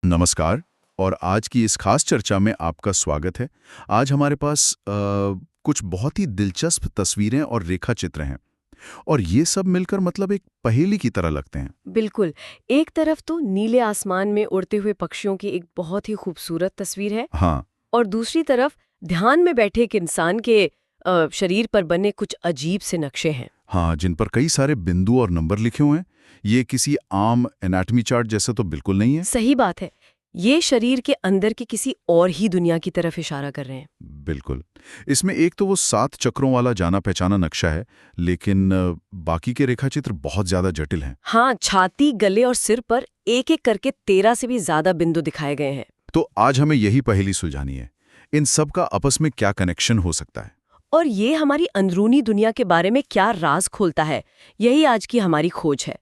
नमस्कार। और आज की इस खास चर्चा में आपका स्वागत है। आज हमारे पास कुछ बहुत ही दिलचस्प तस्वीरें और रेखा चित्र हैं और ये सब मिलकर मतलब एक पहेली की तरह लगते हैं। बिल्कुल। एक तरफ तो नीले आसमान में उड़ते हुए पक्षियों की एक बहुत ही खूबसूरत तस्वीर है हाँ, और दूसरी तरफ ध्यान में बैठे एक इंसान के शरीर पर बने कुछ अजीब से नक्शे हैं। हाँ, जिन पर कई सारे बिंदु और नंबर लिखे हुए हैं। ये किसी आम एनाटॉमी चार्ट जैसे तो बिल्कुल नहीं है। सही बात है। ये शरीर के अंदर की किसी और ही दुनिया की तरफ इशारा कर रहे हैं। बिल्कुल। इसमें एक तो वो 7 चक्रों वाला जाना पहचाना नक्शा है, लेकिन बाकी के रेखाचित्र बहुत ज्यादा जटिल हैं। हाँ, छाती, गले और सिर पर एक एक करके 13 से भी ज्यादा बिंदु दिखाए गए हैं। तो आज हमें यही पहेली सुलझानी है। इन सब का आपस में क्या कनेक्शन हो सकता है? और ये हमारी अंदरूनी दुनिया के बारे में क्या राज खोलता है, यही आज की हमारी खोज है।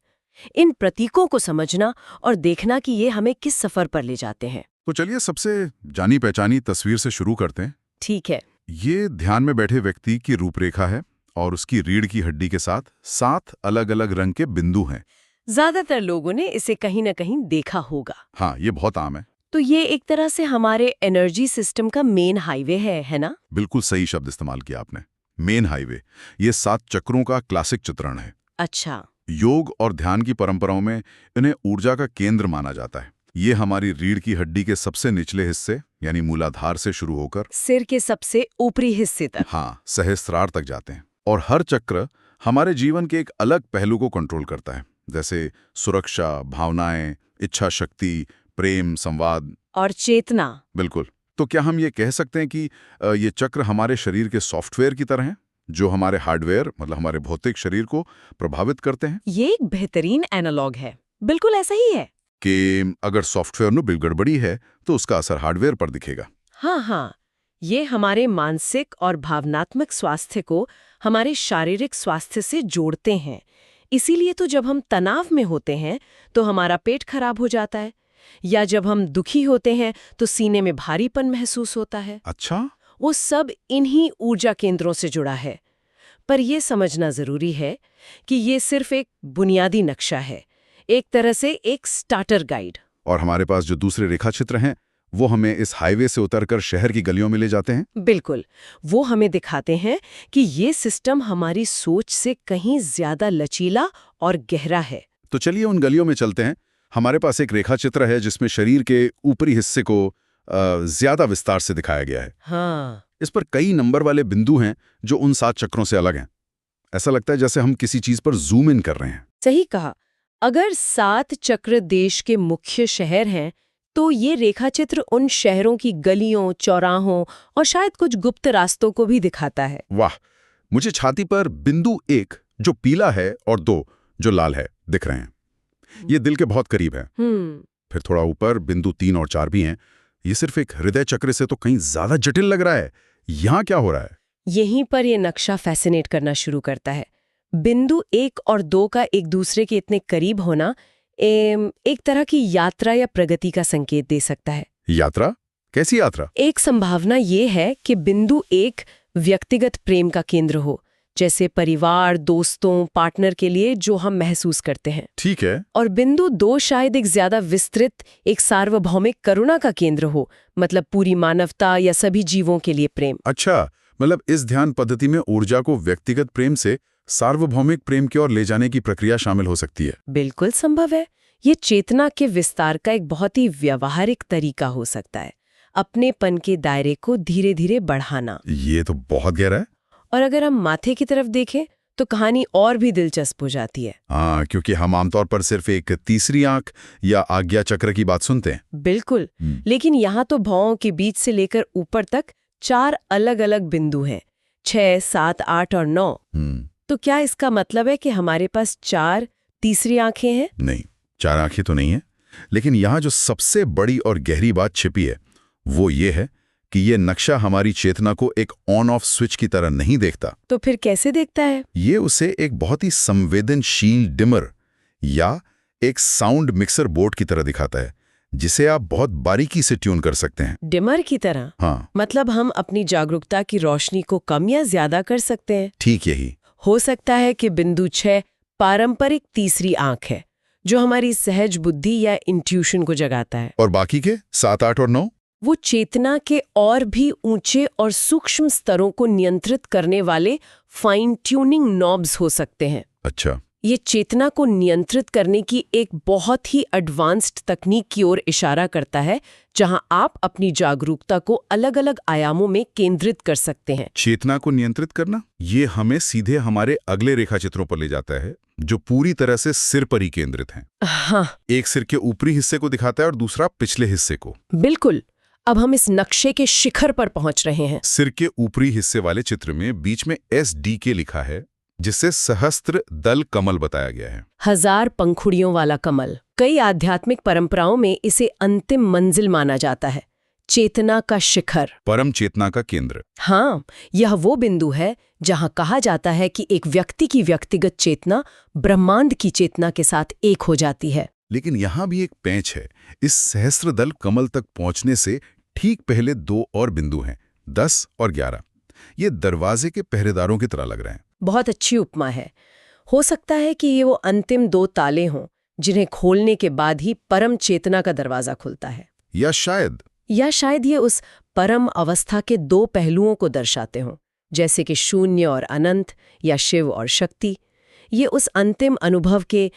इन प्रतीकों को समझना और देखना कि ये हमें किस सफर पर ले जाते हैं। तो चलिए सबसे जानी पहचानी तस्वीर से शुरू करते हैं। ठीक है। ये ध्यान में बैठे व्यक्ति की रूपरेखा है और उसकी रीढ़ की हड्डी के साथ 7 अलग-अलग रंग के बिंदु हैं। ज्यादातर लोगों ने इसे कहीं न कहीं देखा होगा। हाँ, ये बहुत आम है। तो ये एक तरह से हमारे एनर्जी सिस्टम का मेन हाईवे है ना? बिल्कुल सही शब्द इस्तेमाल किया आपने। Main highway. ये 7 चक्रों का क्लासिक चित्रण है। अच्छा। योग और ध्यान की परंपराओं में इन्हें ऊर्जा का केंद्र माना जाता है। ये हमारी रीढ़ की हड्डी के सबसे निचले हिस्से यानी मूलाधार से शुरू होकर सिर के सबसे ऊपरी हिस्से तक। हाँ, सहस्त्रार तक जाते हैं। और हर चक्र हमारे जीवन के एक अलग पहलू को कंट्रोल करता है, जैसे सुरक्षा, भावनाएं, इच्छा शक्ति, प्रेम, संवाद और चेतना। बिल्कुल। तो क्या हम ये कह सकते हैं कि ये चक्र हमारे शरीर के सॉफ्टवेयर की तरह हैं, जो हमारे हार्डवेयर मतलब हमारे भौतिक शरीर को प्रभावित करते हैं? ये एक बेहतरीन एनालॉग है। बिल्कुल ऐसा ही है। कि अगर सॉफ्टवेयर में गड़बड़ी है तो उसका असर हार्डवेयर पर दिखेगा। हाँ, ये हमारे मानसिक और भावनात्मक स्वास्थ्य को हमारे शारीरिक स्वास्थ्य से जोड़ते हैं। इसीलिए तो जब हम तनाव में होते हैं तो हमारा पेट खराब हो जाता है, या जब हम दुखी होते हैं तो सीने में भारीपन महसूस होता है। अच्छा। वो सब इन्हीं ऊर्जा केंद्रों से जुड़ा है। पर यह समझना जरूरी है कि ये सिर्फ एक बुनियादी नक्शा है, एक तरह से एक स्टार्टर गाइड। और हमारे पास जो दूसरे रेखाचित्र हैं वो हमें इस हाईवे से उतरकर शहर की गलियों में ले जाते हैं। बिल्कुल। वो हमें दिखाते हैं कि ये सिस्टम हमारी सोच से कहीं ज्यादा लचीला और गहरा है। तो चलिए उन गलियों में चलते हैं। हमारे पास एक रेखाचित्र है जिसमें शरीर के ऊपरी हिस्से को ज्यादा विस्तार से दिखाया गया है। हाँ। इस पर कई नंबर वाले बिंदु हैं जो उन 7 चक्रों से अलग हैं। ऐसा लगता है जैसे हम किसी चीज पर जूम इन कर रहे हैं। सही कहा। अगर 7 चक्र देश के मुख्य शहर हैं तो ये रेखाचित्र उन शहरों की गलियों, चौराहों और शायद कुछ गुप्त रास्तों को भी दिखाता है। वाह, मुझे छाती पर बिंदु 1 जो पीला है और 2 जो लाल है दिख रहे हैं। ये दिल के बहुत करीब है। फिर थोड़ा ऊपर बिंदु 3 और 4 भी हैं। ये सिर्फ एक हृदय चक्र से तो कहीं ज्यादा जटिल लग रहा है। यहाँ क्या हो रहा है? यहीं पर यह नक्शा फैसिनेट करना शुरू करता है। बिंदु 1 और 2 का एक दूसरे के इतने करीब होना एक तरह की यात्रा या प्रगति का संकेत दे सकता है। यात्रा? कैसी यात्रा? एक संभावना ये है कि बिंदु 1 व्यक्तिगत प्रेम का केंद्र हो, जैसे परिवार, दोस्तों, पार्टनर के लिए जो हम महसूस करते हैं। ठीक है। और बिंदु 2 शायद एक ज्यादा विस्तृत, एक सार्वभौमिक करुणा का केंद्र हो, मतलब पूरी मानवता या सभी जीवों के लिए प्रेम। अच्छा, मतलब इस ध्यान पद्धति में ऊर्जा को व्यक्तिगत प्रेम से सार्वभौमिक प्रेम की ओर ले जाने की प्रक्रिया शामिल हो सकती है। बिल्कुल संभव है। ये चेतना के विस्तार का एक बहुत ही व्यावहारिक तरीका हो सकता है, अपनेपन के दायरे को धीरे धीरे बढ़ाना। ये तो बहुत गहरा है। और अगर हम माथे की तरफ देखें तो कहानी और भी दिलचस्प हो जाती है। हाँ, क्योंकि हम आमतौर पर सिर्फ एक तीसरी आंख या आज्ञा चक्र की बात सुनते हैं। बिल्कुल। लेकिन यहाँ तो भौहों के बीच से लेकर ऊपर तक 4 अलग-अलग बिंदु हैं, 6, 7, 8 और 9। तो क्या इसका मतलब है कि हमारे पास 4 तीसरी आंखें हैं? नहीं, 4 आंखें तो नहीं है। लेकिन यहाँ जो सबसे बड़ी और गहरी बात छिपी है वो ये है कि ये नक्शा हमारी चेतना को एक ऑन ऑफ स्विच की तरह नहीं देखता। तो फिर कैसे देखता है? ये उसे एक बहुत ही संवेदनशील डिमर या एक साउंड मिक्सर बोर्ड की तरह दिखाता है, जिसे आप बहुत बारीकी से ट्यून कर सकते हैं। डिमर की तरह? हाँ। मतलब हम अपनी जागरूकता की रोशनी को कम या ज्यादा कर सकते हैं। ठीक यही। हो सकता है कि बिंदु 6 पारंपरिक तीसरी आंख है, जो हमारी सहज बुद्धि या इंट्यूशन को जगाता है। और बाकी के 7, 8 और 9? वो चेतना के और भी ऊंचे और सूक्ष्म स्तरों को नियंत्रित करने वाले फाइन ट्यूनिंग नॉब्स हो सकते हैं। अच्छा। ये चेतना को नियंत्रित करने की एक बहुत ही एडवांस्ड तकनीक की ओर इशारा करता है, जहां आप अपनी जागरूकता को अलग-अलग आयामों में केंद्रित कर सकते हैं। चेतना को नियंत्रित करना, ये हमें सीधे हमारे अगले रेखा चित्रों पर ले जाता है, जो पूरी तरह से सिर पर ही केंद्रित हैं। हाँ, एक सिर के ऊपरी हिस्से को दिखाता है और दूसरा पिछले हिस्से को। बिल्कुल। अब हम इस नक्शे के शिखर पर पहुंच रहे हैं। सिर के ऊपरी हिस्से वाले चित्र में बीच में SDK लिखा है, जिससे सहस्त्र दल कमल बताया गया है। 1000 पंखुड़ियों वाला कमल। कई आध्यात्मिक परंपराओं में इसे अंतिम मंजिल माना जाता है, चेतना का शिखर, परम चेतना का केंद्र। हाँ, यह वो बिंदु है जहां कहा जाता है कि एक व्यक्ति की व्यक्तिगत चेतना ब्रह्मांड की चेतना के साथ एक हो जाती है। लेकिन यहाँ भी एक पेंच है। इस सहस्त्र दल कमल तक पहुंचने से ठीक पहले 2 और बिंदु हैं, 10 और 11। ये दरवाजे के पहरेदारों की तरह लग रहे हैं। बहुत अच्छी उपमा है। हो सकता है कि ये वो अंतिम 2 ताले हों, जिन्हें खोलने के बाद ही परम चेतना का दरवाजा खुलता है। या शायद ये उस परम अवस्था के 2 पहलुओं को दर्शाते हों, जैसे कि शून्य और अनंत, या शिव और शक्ति। ये उस अंतिम अनुभव के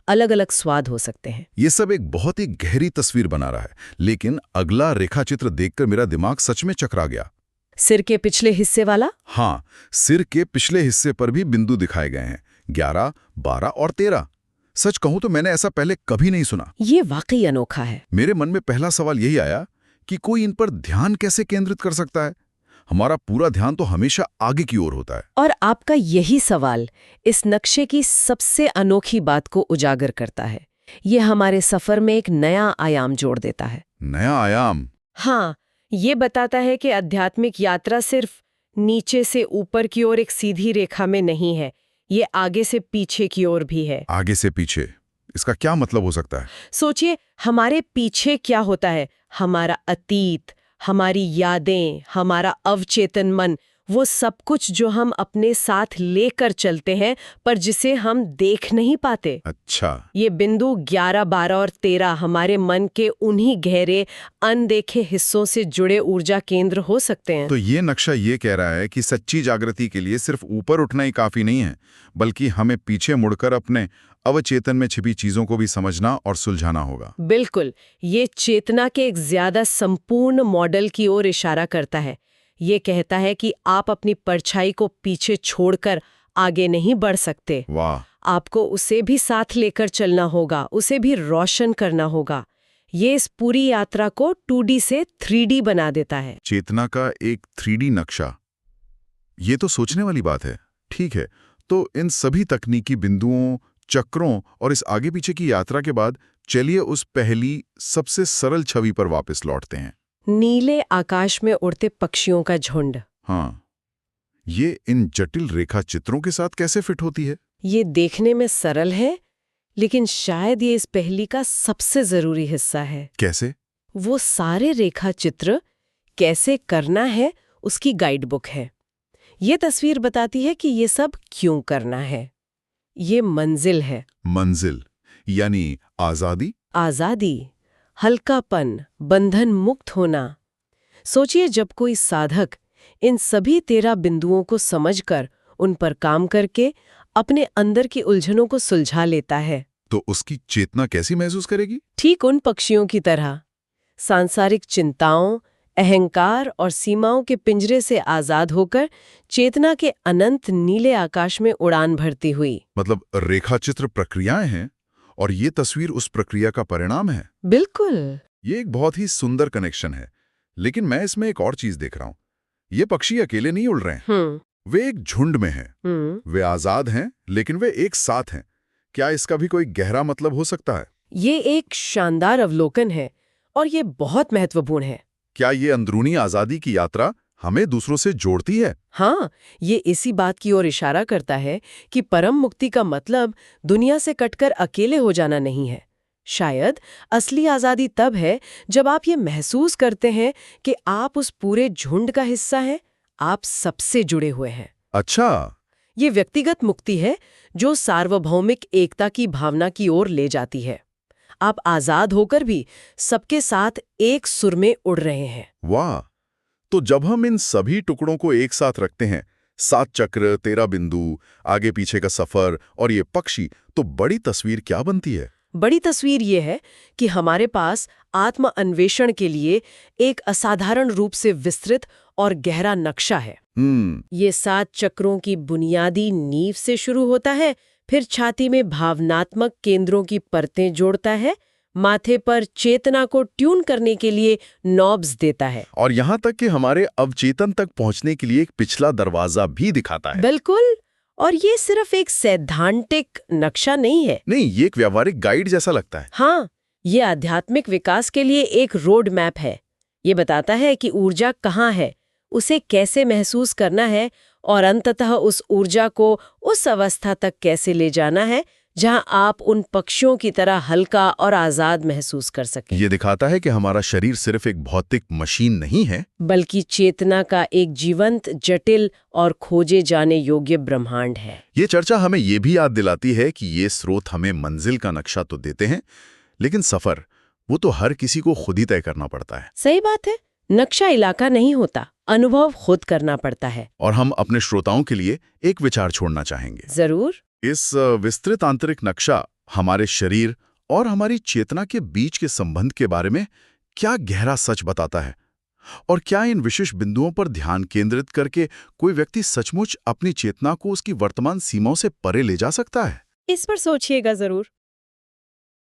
अलग अलग स्वाद हो सकते हैं। ये सब एक बहुत ही गहरी तस्वीर बना रहा है, लेकिन अगला रेखाचित्र देखकर मेरा दिमाग सच में चकरा गया। सिर के पिछले हिस्से वाला? हाँ, सिर के पिछले हिस्से पर भी बिंदु दिखाए गए हैं, 11, 12 और 13। सच कहूं तो मैंने ऐसा पहले कभी नहीं सुना। ये वाकई अनोखा है। मेरे मन में पहला सवाल यही आया कि कोई इन पर ध्यान कैसे केंद्रित कर सकता है? हमारा पूरा ध्यान तो हमेशा आगे की ओर होता है। और आपका यही सवाल इस नक्शे की सबसे अनोखी बात को उजागर करता है। ये हमारे सफर में एक नया आयाम जोड़ देता है। नया आयाम? हाँ, ये बताता है कि आध्यात्मिक यात्रा सिर्फ नीचे से ऊपर की ओर एक सीधी रेखा में नहीं है, ये आगे से पीछे की ओर भी है। आगे से पीछे? इसका क्या मतलब हो सकता है? सोचिए, हमारे पीछे क्या होता है? हमारा अतीत, हमारी यादें, हमारा अवचेतन मन, वो सब कुछ जो हम अपने साथ लेकर चलते हैं पर जिसे हम देख नहीं पाते। अच्छा। ये बिंदु 11, 12 और 13 हमारे मन के उन्हीं गहरे अनदेखे हिस्सों से जुड़े ऊर्जा केंद्र हो सकते हैं। तो ये नक्शा ये कह रहा है कि सच्ची जागृति के लिए सिर्फ ऊपर उठना ही काफी नहीं है, बल्कि हमें पीछे मुड़कर अपने अवचेतन में छिपी चीजों को भी समझना और सुलझाना होगा। बिल्कुल, ये चेतना के एक ज्यादा संपूर्ण मॉडल की ओर इशारा करता है। ये कहता है कि आप अपनी परछाई को पीछे छोड़कर आगे नहीं बढ़ सकते। वाह! आपको उसे भी साथ लेकर चलना होगा, उसे भी रोशन करना होगा। ये इस पूरी यात्रा को 2D से 3D बना देता है। चेतना का एक 3D नक्शा, ये तो सोचने वाली बात है। ठीक है, तो इन सभी तकनीकी बिंदुओं, चक्रों और इस आगे पीछे की यात्रा के बाद चलिए उस पहली सबसे सरल छवि पर वापस लौटते हैं। नीले आकाश में उड़ते पक्षियों का झुंड। हाँ, ये इन जटिल रेखा चित्रों के साथ कैसे फिट होती है? ये देखने में सरल है, लेकिन शायद ये इस पहेली का सबसे जरूरी हिस्सा है। कैसे? वो सारे रेखा चित्र कैसे करना है उसकी गाइड बुक है। ये तस्वीर बताती है कि ये सब क्यों करना है। ये मंजिल है। मंजिल यानी आजादी? आजादी, हल्कापन, बंधन मुक्त होना। सोचिए, जब कोई साधक इन सभी 13 बिंदुओं को समझकर उन पर काम करके अपने अंदर की उलझनों को सुलझा लेता है, तो उसकी चेतना कैसी महसूस करेगी? ठीक उन पक्षियों की तरह, सांसारिक चिंताओं, अहंकार और सीमाओं के पिंजरे से आजाद होकर चेतना के अनंत नीले आकाश में उड़ान भरती हुई। मतलब रेखाचित्र प्रक्रियाएं हैं और ये तस्वीर उस प्रक्रिया का परिणाम है। बिल्कुल। ये एक बहुत ही सुंदर कनेक्शन है, लेकिन मैं इसमें एक और चीज देख रहा हूँ। ये पक्षी अकेले नहीं उड़ रहे हैं, वे एक झुंड में हैं। वे आजाद हैं, लेकिन वे एक साथ हैं। क्या इसका भी कोई गहरा मतलब हो सकता है? ये एक शानदार अवलोकन है और ये बहुत महत्वपूर्ण है। क्या ये अंदरूनी आजादी की यात्रा हमें दूसरों से जोड़ती है? हाँ, ये इसी बात की ओर इशारा करता है कि परम मुक्ति का मतलब दुनिया से कटकर अकेले हो जाना नहीं है। शायद असली आजादी तब है जब आप ये महसूस करते हैं कि आप उस पूरे झुंड का हिस्सा हैं, आप सबसे जुड़े हुए हैं। अच्छा, ये व्यक्तिगत मुक्ति है जो सार्वभौमिक एकता की भावना की ओर ले जाती है। आप आजाद होकर भी सबके साथ एक सुर में उड़ रहे हैं। वाह! तो जब हम इन सभी टुकड़ों को एक साथ रखते हैं, 7 चक्र, 13 बिंदु, आगे पीछे का सफर और ये पक्षी, तो बड़ी तस्वीर क्या बनती है? बड़ी तस्वीर ये है कि हमारे पास आत्म अन्वेषण के लिए एक असाधारण रूप से विस्तृत और गहरा नक्शा है। ये 7 चक्रों की बुनियादी नींव से शुरू होता है, फिर छाती में भावनात्मक केंद्रों की परतें जोड़ता है, माथे पर चेतना को ट्यून करने के लिए नॉब्स देता है, और यहाँ तक कि हमारे अवचेतन तक पहुँचने के लिए एक पिछला दरवाजा भी दिखाता है। बिल्कुल। और ये सिर्फ एक सैद्धांतिक नक्शा नहीं है। नहीं, ये एक व्यावहारिक गाइड जैसा लगता है। हाँ, ये आध्यात्मिक विकास के लिए एक रोड मैप है। ये बताता है कि ऊर्जा कहाँ है, उसे कैसे महसूस करना है और अंततः उस ऊर्जा को उस अवस्था तक कैसे ले जाना है जहां आप उन पक्षियों की तरह हल्का और आजाद महसूस कर सकें। ये दिखाता है कि हमारा शरीर सिर्फ एक भौतिक मशीन नहीं है, बल्कि चेतना का एक जीवंत, जटिल और खोजे जाने योग्य ब्रह्मांड है। ये चर्चा हमें ये भी याद दिलाती है कि ये स्रोत हमें मंजिल का नक्शा तो देते हैं, लेकिन सफर वो तो हर किसी को खुद ही तय करना पड़ता है। सही बात है। नक्शा इलाका नहीं होता, अनुभव खुद करना पड़ता है। और हम अपने श्रोताओं के लिए एक विचार छोड़ना चाहेंगे। जरूर। इस विस्तृत आंतरिक नक्शा हमारे शरीर और हमारी चेतना के बीच के संबंध के बारे में क्या गहरा सच बताता है? और क्या इन विशेष बिंदुओं पर ध्यान केंद्रित करके कोई व्यक्ति सचमुच अपनी चेतना को उसकी वर्तमान सीमाओं से परे ले जा सकता है? इस पर सोचिएगा जरूर।